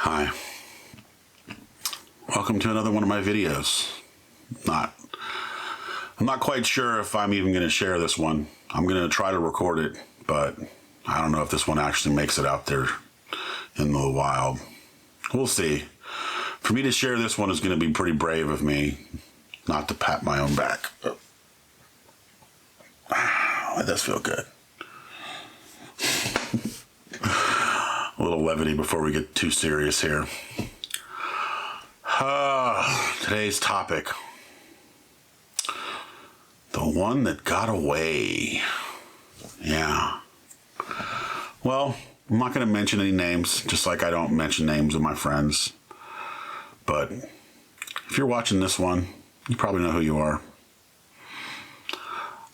Hi. Welcome to another one of my videos. I'm not quite sure if I'm even going to share this one. I'm going to try to record it, but I don't know if this one actually makes it out there in the wild. We'll see. For me to share this one is going to be pretty brave of me, not to pat my own back. But, it does feel good. A little levity before we get too serious here. Today's topic. The one that got away. Yeah. Well, I'm not going to mention any names, just like I don't mention names of my friends. But if you're watching this one, you probably know who you are.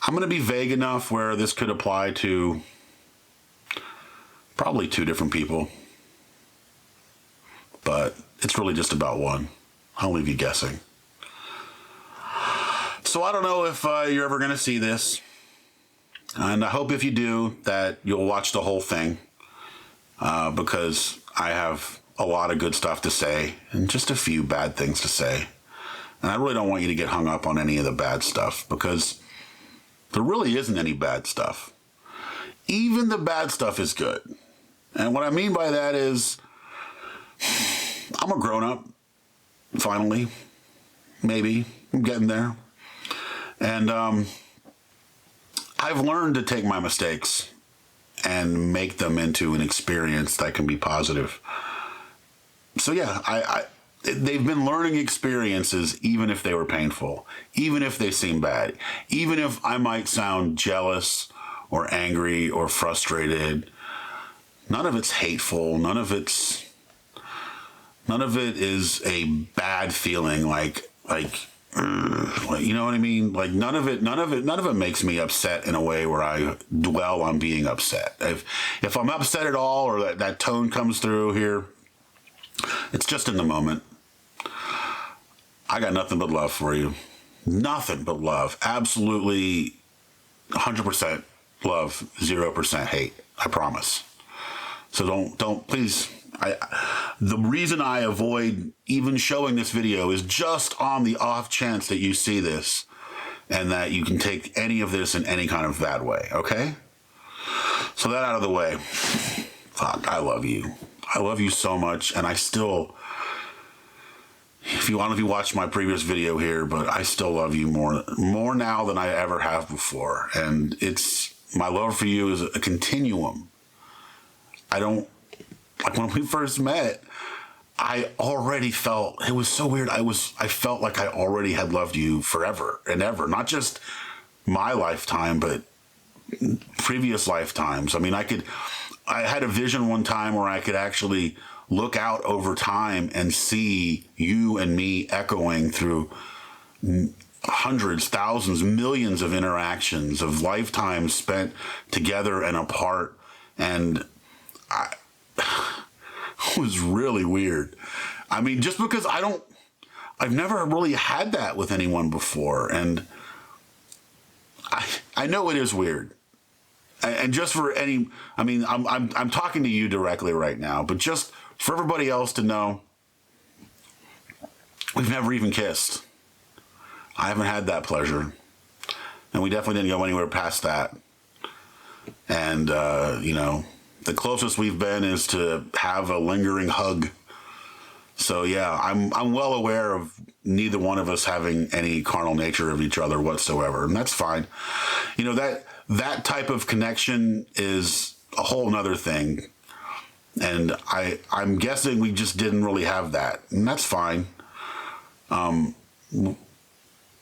I'm going to be vague enough where this could apply to probably two different people. But it's really just about one. I'll leave you guessing. So I don't know if you're ever going to see this. And I hope if you do that you'll watch the whole thing. Because I have a lot of good stuff to say and just a few bad things to say. And I really don't want you to get hung up on any of the bad stuff because there really isn't any bad stuff. Even the bad stuff is good. And what I mean by that is I'm a grown-up, finally. Maybe. I'm getting there. And I've learned to take my mistakes and make them into an experience that can be positive. So yeah, they've been learning experiences even if they were painful, even if they seem bad, even if I might sound jealous or angry or frustrated. None of it's hateful. None of it is a bad feeling like, you know what I mean? Like none of it makes me upset in a way where I dwell on being upset. If I'm upset at all or that tone comes through here, it's just in the moment. I got nothing but love for you. Nothing but love. Absolutely 100% love, 0% hate. I promise. So don't please. The reason I avoid even showing this video is just on the off chance that you see this and that you can take any of this in any kind of bad way, okay? So that out of the way. Fuck, I love you. I love you so much, and I still, if you watched my previous video here, but I still love you more now than I ever have before. And my love for you is a continuum. Like when we first met, I already felt, it was so weird. I felt like I already had loved you forever and ever, not just my lifetime, but previous lifetimes. I mean, I had a vision one time where I could actually look out over time and see you and me echoing through hundreds, thousands, millions of interactions of lifetimes spent together and apart. And it was really weird. I mean, just because I've never really had that with anyone before. And I know it is weird. And just for I'm talking to you directly right now, but just for everybody else to know, we've never even kissed. I haven't had that pleasure. And we definitely didn't go anywhere past that. And, the closest we've been is to have a lingering hug. So yeah, I'm well aware of neither one of us having any carnal nature of each other whatsoever, and that's fine. You know, that type of connection is a whole nother thing. And I'm guessing we just didn't really have that, and that's fine. It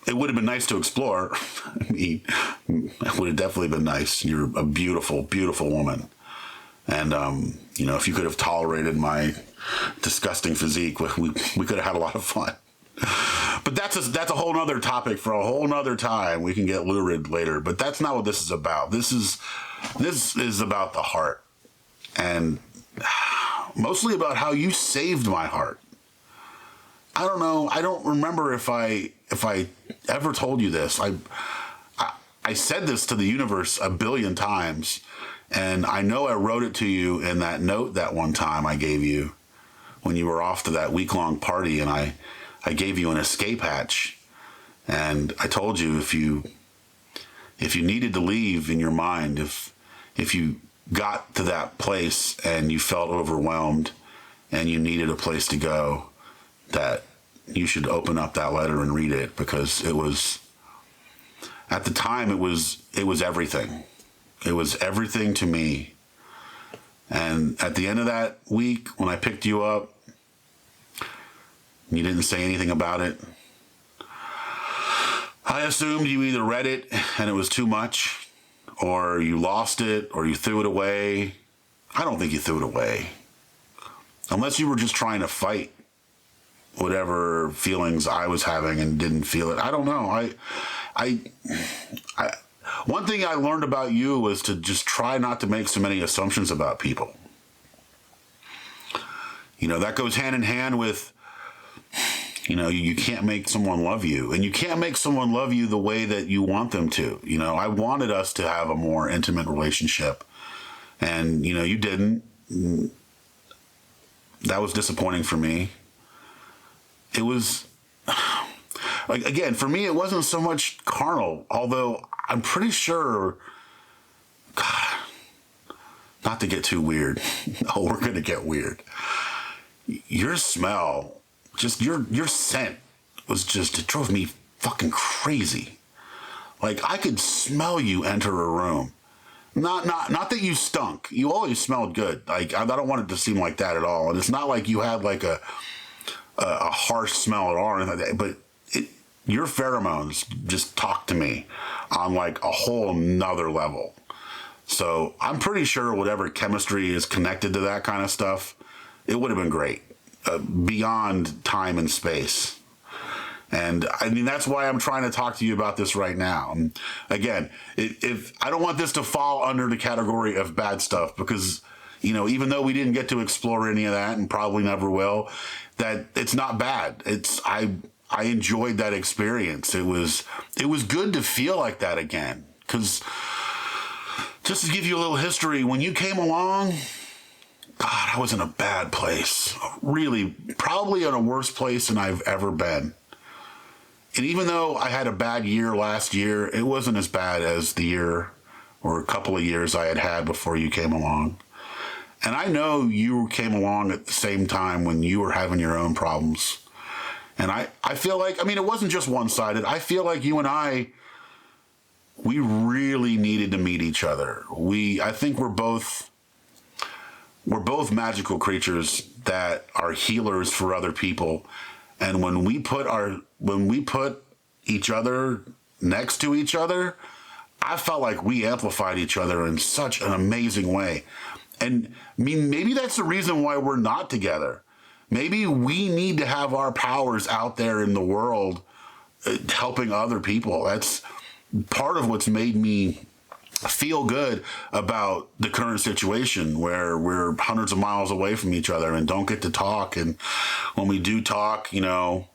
would have been nice to explore. I mean, it would have definitely been nice. You're a beautiful, beautiful woman. And, if you could have tolerated my disgusting physique, we could have had a lot of fun. But that's a whole nother topic for a whole nother time. We can get lurid later, but that's not what this is about. This is about the heart, and mostly about how you saved my heart. I don't know. I don't remember if I ever told you this. I said this to the universe a billion times, and I know I wrote it to you in that note that one time I gave you. when you were off to that week-long party, and I gave you an escape hatch, and I told you if you needed to leave in your mind, if you got to that place and you felt overwhelmed and you needed a place to go, that you should open up that letter and read it, because it was, at the time, it was everything. It was everything to me. And at the end of that week, when I picked you up, you didn't say anything about it. I assumed you either read it and it was too much, or you lost it, or you threw it away. I don't think you threw it away. Unless you were just trying to fight whatever feelings I was having and didn't feel it. I don't know. One thing I learned about you was to just try not to make so many assumptions about people. You know, that goes hand in hand with, you know, you can't make someone love you, and you can't make someone love you the way that you want them to. You know, I wanted us to have a more intimate relationship, and, you know, you didn't. That was disappointing for me. It was, like, again, for me, it wasn't so much carnal, although I'm pretty sure, God, not to get too weird. No, we're going to get weird. Your smell, just your scent was just, it drove me fucking crazy. Like, I could smell you enter a room. Not that you stunk. You always smelled good. Like, I don't want it to seem like that at all. And it's not like you had like a harsh smell at all or anything like that, but your pheromones just talk to me on like a whole nother level. So I'm pretty sure whatever chemistry is connected to that kind of stuff, it would have been great, beyond time and space. And I mean, that's why I'm trying to talk to you about this right now. And again, if I don't want this to fall under the category of bad stuff, because, you know, even though we didn't get to explore any of that and probably never will, that it's not bad. I enjoyed that experience. It was good to feel like that again. Because just to give you a little history, when you came along, God, I was in a bad place. Really, probably in a worse place than I've ever been. And even though I had a bad year last year, it wasn't as bad as the year or a couple of years I had had before you came along. And I know you came along at the same time when you were having your own problems. And I feel like, I mean, it wasn't just one-sided. I feel like you and I, we really needed to meet each other. I think we're both magical creatures that are healers for other people. And when we put each other next to each other, I felt like we amplified each other in such an amazing way. And I mean, maybe that's the reason why we're not together. Maybe we need to have our powers out there in the world, helping other people. That's part of what's made me feel good about the current situation, where we're hundreds of miles away from each other and don't get to talk. And when we do talk, you know,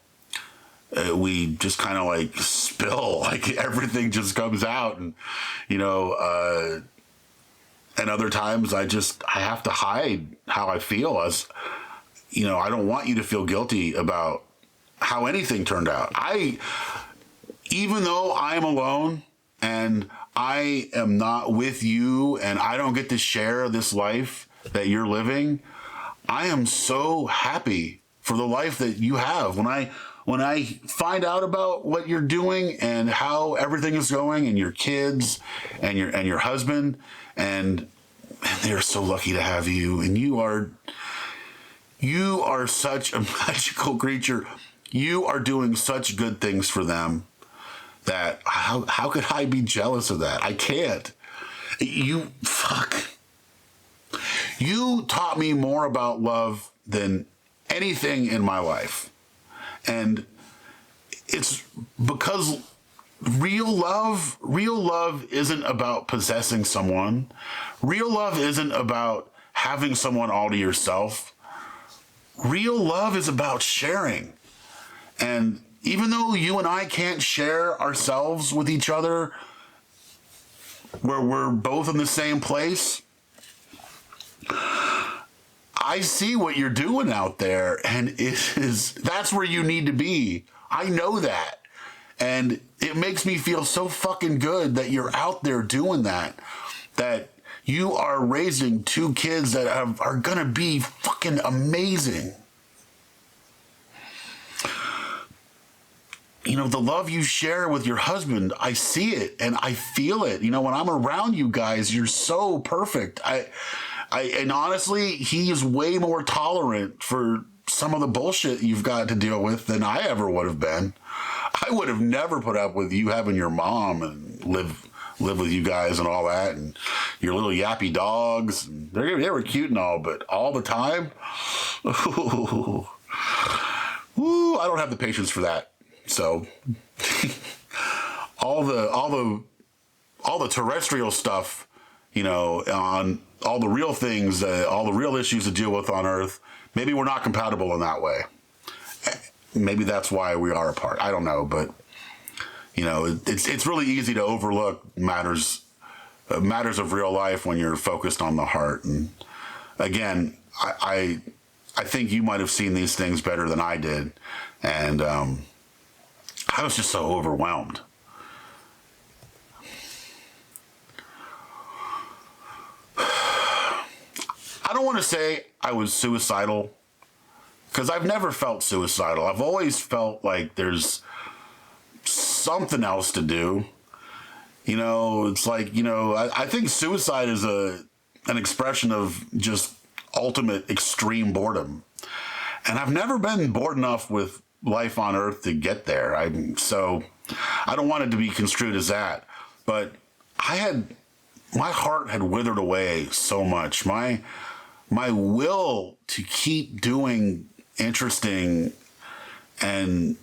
we just kind of like spill, like everything just comes out. And, you know, and other times I have to hide how I feel. As, you know, I don't want you to feel guilty about how anything turned out. Even though I'm alone and I am not with you and I don't get to share this life that you're living, I am so happy for the life that you have. When I find out about what you're doing and how everything is going, and your kids and your husband, and they're so lucky to have you, and you are such a magical creature. You are doing such good things for them that how could I be jealous of that? I can't. You taught me more about love than anything in my life. And it's because real love isn't about possessing someone. Real love isn't about having someone all to yourself. Real love is about sharing. And even though you and I can't share ourselves with each other, where we're both in the same place, I see what you're doing out there, and that's where you need to be. I know that. And it makes me feel so fucking good that you're out there doing that. That you are raising two kids that are gonna be fucking amazing. You know, the love you share with your husband, I see it and I feel it. You know, when I'm around you guys, you're so perfect. And honestly, he is way more tolerant for some of the bullshit you've got to deal with than I ever would have been. I would have never put up with you having your mom and live with you guys and all that, and your little yappy dogs. They were cute and all, but all the time, ooh, I don't have the patience for that. So all the terrestrial stuff, you know, on all the real things, all the real issues to deal with on Earth, maybe we're not compatible in that way. Maybe that's why we are apart. I don't know, but you know, it's really easy to overlook matters of real life when you're focused on the heart. And again, I think you might have seen these things better than I did, and I was just so overwhelmed. I don't want to say I was suicidal, because I've never felt suicidal. I've always felt like there's something else to do. You know, it's like, you know, I think suicide is an expression of just ultimate extreme boredom. And I've never been bored enough with life on Earth to get there. So I don't want it to be construed as that. But my heart had withered away so much. My will to keep doing interesting and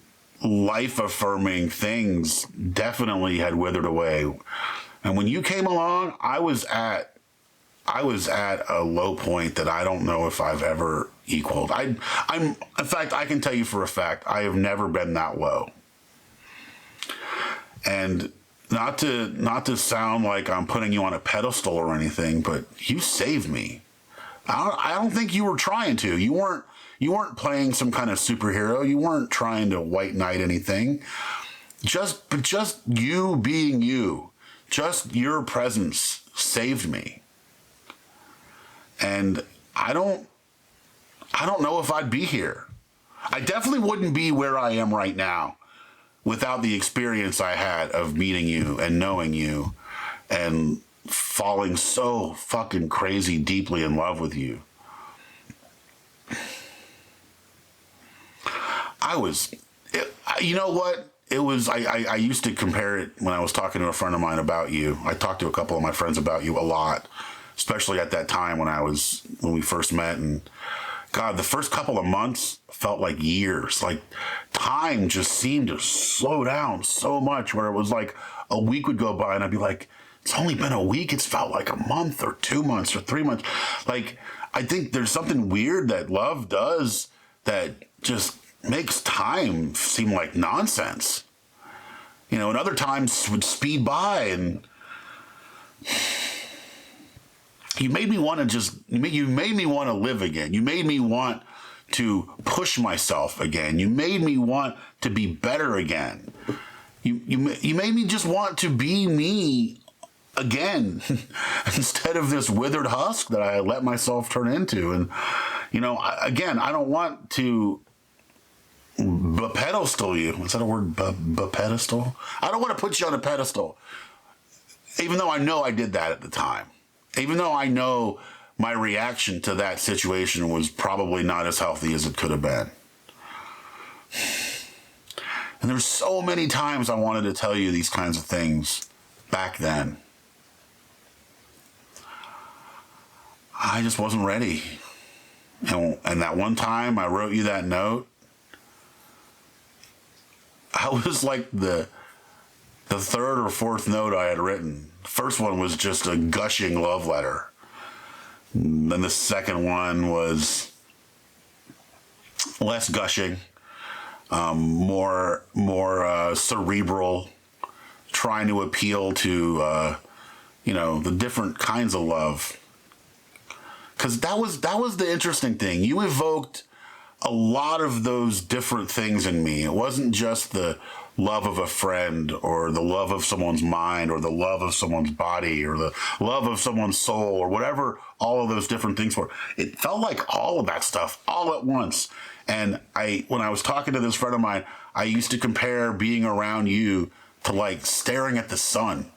life-affirming things definitely had withered away. And when you came along, I was at a low point that I don't know if I've ever equaled. In fact, I can tell you for a fact, I have never been that low. And not to sound like I'm putting you on a pedestal or anything, but you saved me. I don't think you were trying to. You weren't playing some kind of superhero. You weren't trying to white knight anything. Just you being you, just your presence saved me. And I don't know if I'd be here. I definitely wouldn't be where I am right now without the experience I had of meeting you and knowing you and falling so fucking crazy deeply in love with you. You know what? It was, I used to compare it when I was talking to a friend of mine about you. I talked to a couple of my friends about you a lot, especially at that time when we first met. And God, the first couple of months felt like years. Like time just seemed to slow down so much, where it was like a week would go by and I'd be like, it's only been a week. It's felt like a month or 2 months or 3 months. Like, I think there's something weird that love does that just makes time seem like nonsense. You know, and other times would speed by, and you made me want to live again. You made me want to push myself again. You made me want to be better again. You made me just want to be me again instead of this withered husk that I let myself turn into. And, you know, again, I don't want to pedestal you. Is that a word? Pedestal? I don't want to put you on a pedestal, even though I know I did that at the time. Even though I know my reaction to that situation was probably not as healthy as it could have been. And there's so many times I wanted to tell you these kinds of things back then. I just wasn't ready. And that one time I wrote you that note, I was like the third or fourth note I had written. The first one was just a gushing love letter. And then the second one was less gushing, more cerebral, trying to appeal to, the different kinds of love. because that was the interesting thing. You evoked a lot of those different things in me. It wasn't just the love of a friend or the love of someone's mind or the love of someone's body or the love of someone's soul or whatever all of those different things were. It felt like all of that stuff all at once. And when I was talking to this friend of mine, I used to compare being around you to like staring at the sun.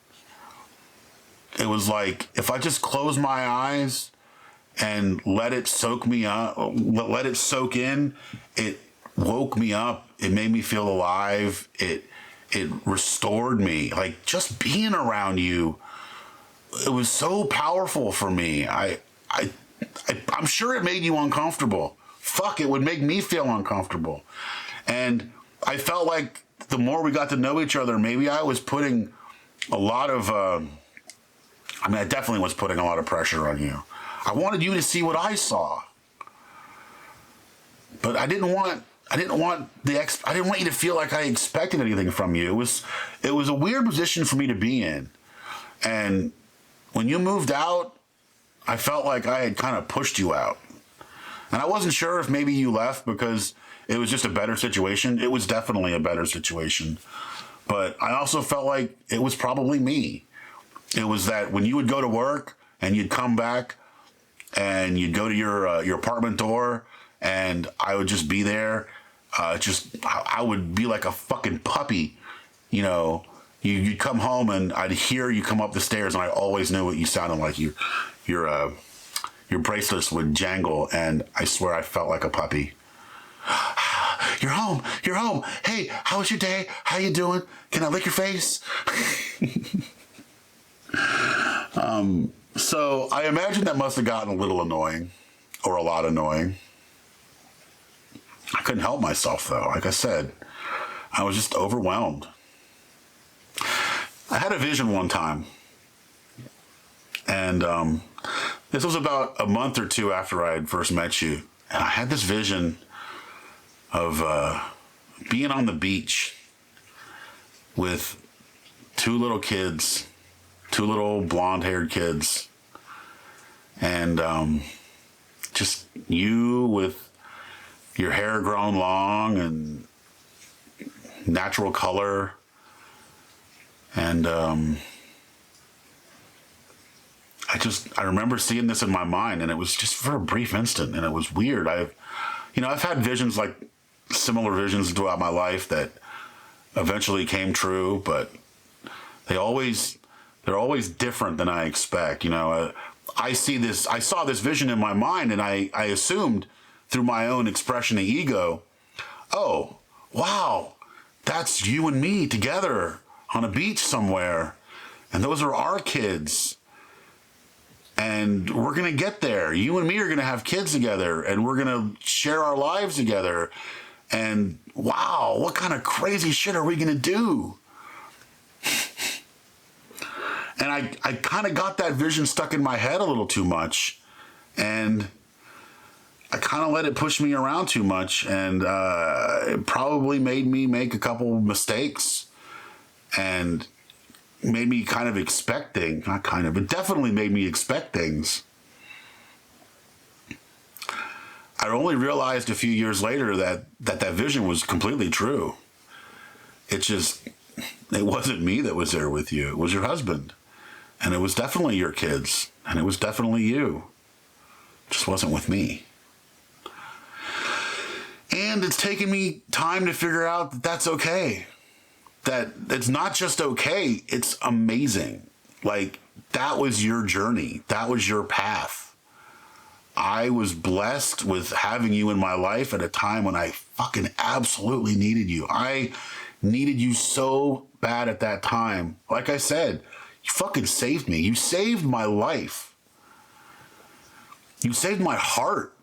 It was like if I just close my eyes and let it soak me up, let it soak in, it woke me up. It made me feel alive. It restored me. Like just being around you, it was so powerful for me. I'm sure it made you uncomfortable. Fuck, it would make me feel uncomfortable. And I felt like the more we got to know each other, maybe I was putting a lot of, I definitely was putting a lot of pressure on you. I wanted you to see what I saw. But I didn't want you to feel like I expected anything from you. It was a weird position for me to be in. And when you moved out, I felt like I had kind of pushed you out. And I wasn't sure if maybe you left because it was just a better situation. It was definitely a better situation. But I also felt like it was probably me. It was that when you would go to work and you'd come back and you'd go to your apartment door and I would just be there. I would be like a fucking puppy, you know. You'd come home and I'd hear you come up the stairs and I always knew what you sounded like. Your bracelets would jangle, and I swear I felt like a puppy. You're home. You're home. Hey, how was your day? How you doing? Can I lick your face? So I imagine that must have gotten a little annoying, or a lot annoying. I couldn't help myself, though. Like I said, I was just overwhelmed. I had a vision one time, and this was about a month or two after I had first met you, and I had this vision of being on the beach with two little kids, two little blonde-haired kids, and just you with your hair grown long and natural color, and I remember seeing this in my mind, and it was just for a brief instant, and it was weird. I've had visions, like similar visions throughout my life that eventually came true, but they're always different than I expect. I saw this vision in my mind, and I assumed through my own expression of ego, oh, wow, that's you and me together on a beach somewhere, and those are our kids. And we're going to get there. You and me are going to have kids together, and we're going to share our lives together. And wow, what kind of crazy shit are we going to do? And I kind of got that vision stuck in my head a little too much. And I kind of let it push me around too much. And it probably made me make a couple mistakes. And made me kind of expect things. Not kind of, but definitely made me expect things. I only realized a few years later that vision was completely true. It wasn't me that was there with you. It was your husband. And it was definitely your kids. And it was definitely you. It just wasn't with me. And it's taken me time to figure out that that's okay. That it's not just okay, it's amazing. Like, that was your journey. That was your path. I was blessed with having you in my life at a time when I fucking absolutely needed you. I needed you so bad at that time. Like I said, you fucking saved me. You saved my life. You saved my heart.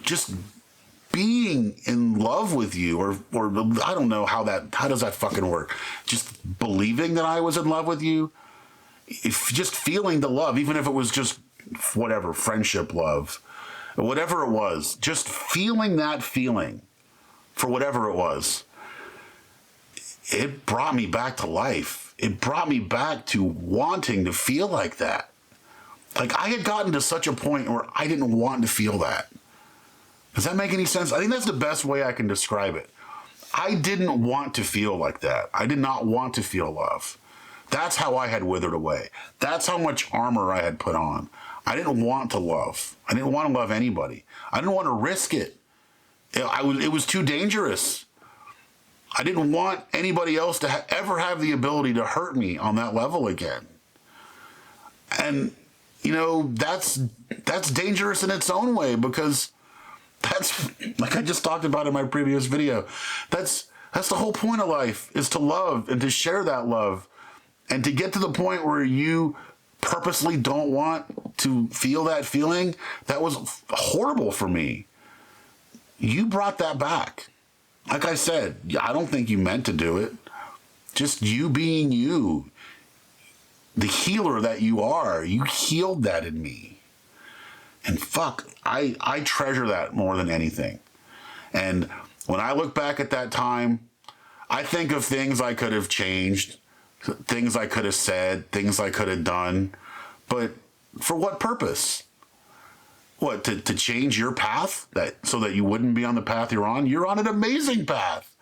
Just being in love with you, or I don't know how does that fucking work? Just believing that I was in love with you, just feeling the love, even if it was just whatever, friendship love, whatever it was, just feeling that feeling for whatever it was. It brought me back to life. It brought me back to wanting to feel like that. Like, I had gotten to such a point where I didn't want to feel that. Does that make any sense? I think that's the best way I can describe it. I didn't want to feel like that. I did not want to feel love. That's how I had withered away. That's how much armor I had put on. I didn't want to love. I didn't want to love anybody. I didn't want to risk it. It was too dangerous. I didn't want anybody else to ever have the ability to hurt me on that level again. And, you know, that's dangerous in its own way, because that's, like I just talked about in my previous video, that's the whole point of life, is to love and to share that love, and to get to the point where you purposely don't want to feel that feeling. That was horrible for me. You brought that back. Like I said, I don't think you meant to do it. Just you being you, the healer that you are, you healed that in me. And fuck, I treasure that more than anything. And when I look back at that time, I think of things I could have changed, things I could have said, things I could have done. But for what purpose? What, to change your path so that you wouldn't be on the path you're on? You're on an amazing path.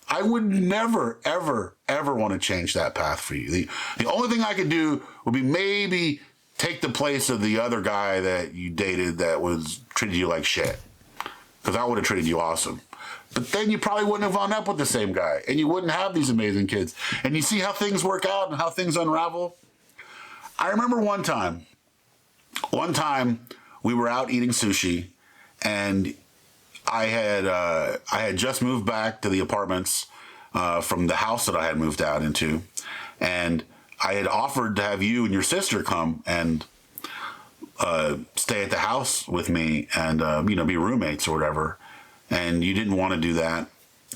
I would never, ever, ever want to change that path for you. The only thing I could do would be maybe take the place of the other guy that you dated that was treated you like shit. Because I would have treated you awesome. But then you probably wouldn't have wound up with the same guy, and you wouldn't have these amazing kids. And you see how things work out and how things unravel? I remember one time we were out eating sushi, and I had just moved back to the apartments from the house that I had moved out into, and I had offered to have you and your sister come and stay at the house with me and be roommates or whatever, and you didn't want to do that.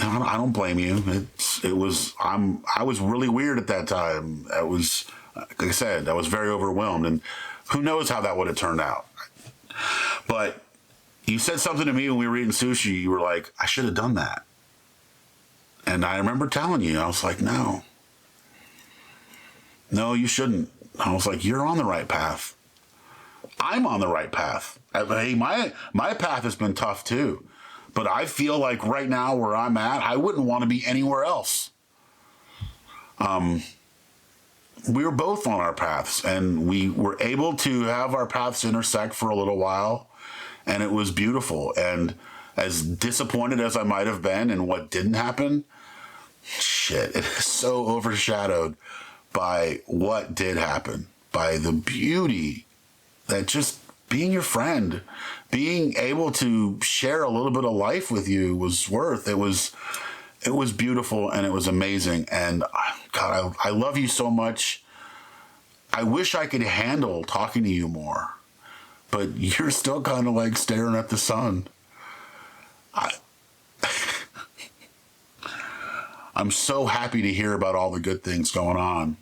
I don't blame you. I was really weird at that time. I was, like I said, I was very overwhelmed, and who knows how that would have turned out. But you said something to me when we were eating sushi. You were like, I should have done that. And I remember telling you, I was like, no, you shouldn't. I was like, you're on the right path. I'm on the right path. Hey, my path has been tough too. But I feel like right now where I'm at, I wouldn't want to be anywhere else. We were both on our paths, and we were able to have our paths intersect for a little while, and it was beautiful. And as disappointed as I might have been in what didn't happen, shit, it is so overshadowed by what did happen, by the beauty that just being your friend, being able to share a little bit of life with you was worth. It was beautiful, and it was amazing. And God, I love you so much. I wish I could handle talking to you more, but you're still kind of like staring at the sun. I'm so happy to hear about all the good things going on,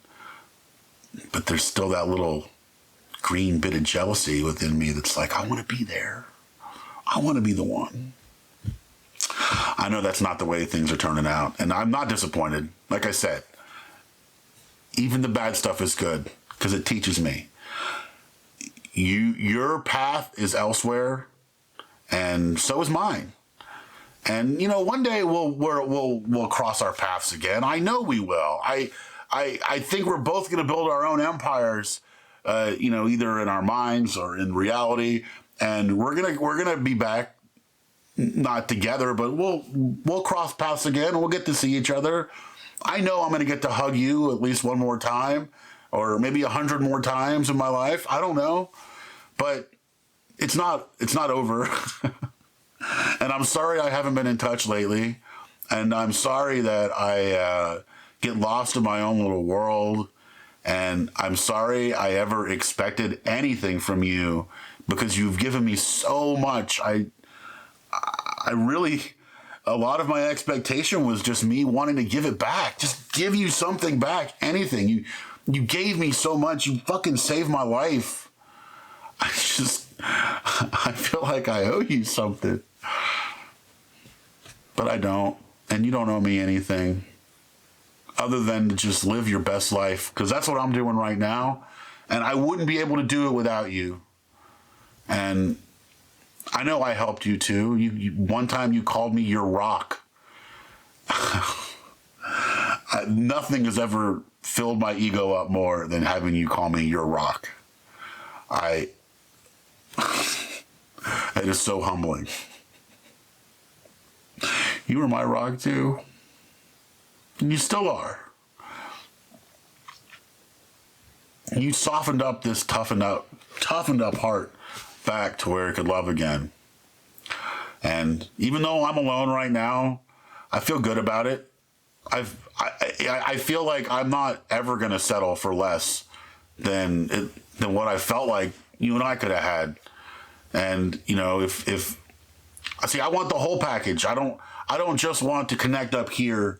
but there's still that little green bit of jealousy within me that's like, I want to be there. I want to be the one. I know that's not the way things are turning out, and I'm not disappointed. Like I said, even the bad stuff is good because it teaches me. Your path is elsewhere, and so is mine. And one day we'll cross our paths again. I know we will. I think we're both going to build our own empires, either in our minds or in reality, and we're gonna be back. Not together, but we'll cross paths again, and we'll get to see each other. I know I'm going to get to hug you at least one more time, or maybe 100 more times in my life. I don't know, but it's not over. And I'm sorry I haven't been in touch lately, and I'm sorry that I get lost in my own little world, and I'm sorry I ever expected anything from you, because you've given me so much. I really, a lot of my expectation was just me wanting to give it back. Just give you something back, anything. You gave me so much. You fucking saved my life. I feel like I owe you something. But I don't. And you don't owe me anything other than to just live your best life. Because that's what I'm doing right now. And I wouldn't be able to do it without you. And I know I helped you too. One time you called me your rock. Nothing has ever filled my ego up more than having you call me your rock. It is so humbling. You were my rock too. And you still are. You softened up this toughened up heart back to where it could love again. And even though I'm alone right now, I feel good about it. I feel like I'm not ever gonna settle for less than what I felt like you and I could have had. And you know, if I want the whole package. I don't just want to connect up here,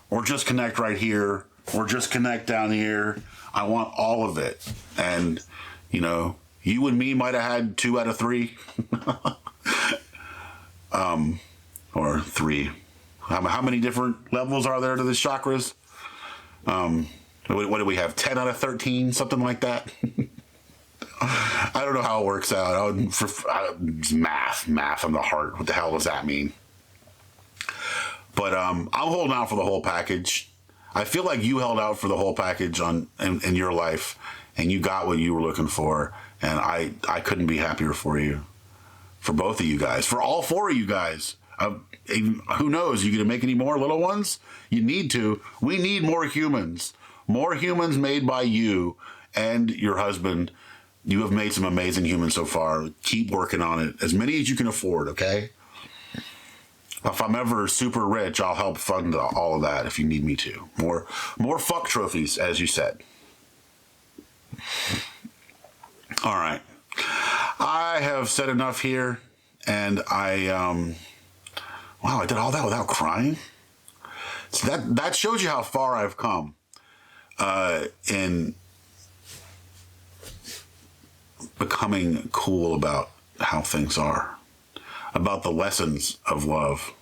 or just connect right here, or just connect down here. I want all of it. And you know, you and me might have had 2 out of 3, or 3. How many different levels are there to the chakras? What do we have? 10 out of 13, something like that. I don't know how it works out. Math on the heart. What the hell does that mean? But I'm holding out for the whole package. I feel like you held out for the whole package in your life, and you got what you were looking for. And I couldn't be happier for you, for both of you guys, for all 4 of you guys. Who knows? You gonna make any more little ones? You need to. We need more humans made by you and your husband. You have made some amazing humans so far. Keep working on it. As many as you can afford, okay? If I'm ever super rich, I'll help fund all of that if you need me to. More fuck trophies, as you said. All right. I have said enough here, and wow, I did all that without crying? So that shows you how far I've come in becoming cool about how things are, about the lessons of love,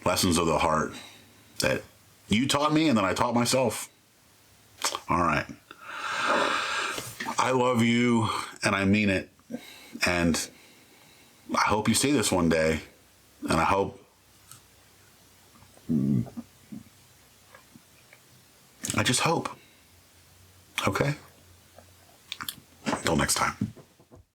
lessons of the heart that you taught me and then I taught myself. All right. I love you and I mean it. And I hope you see this one day. And I hope I just hope. Okay? Until next time.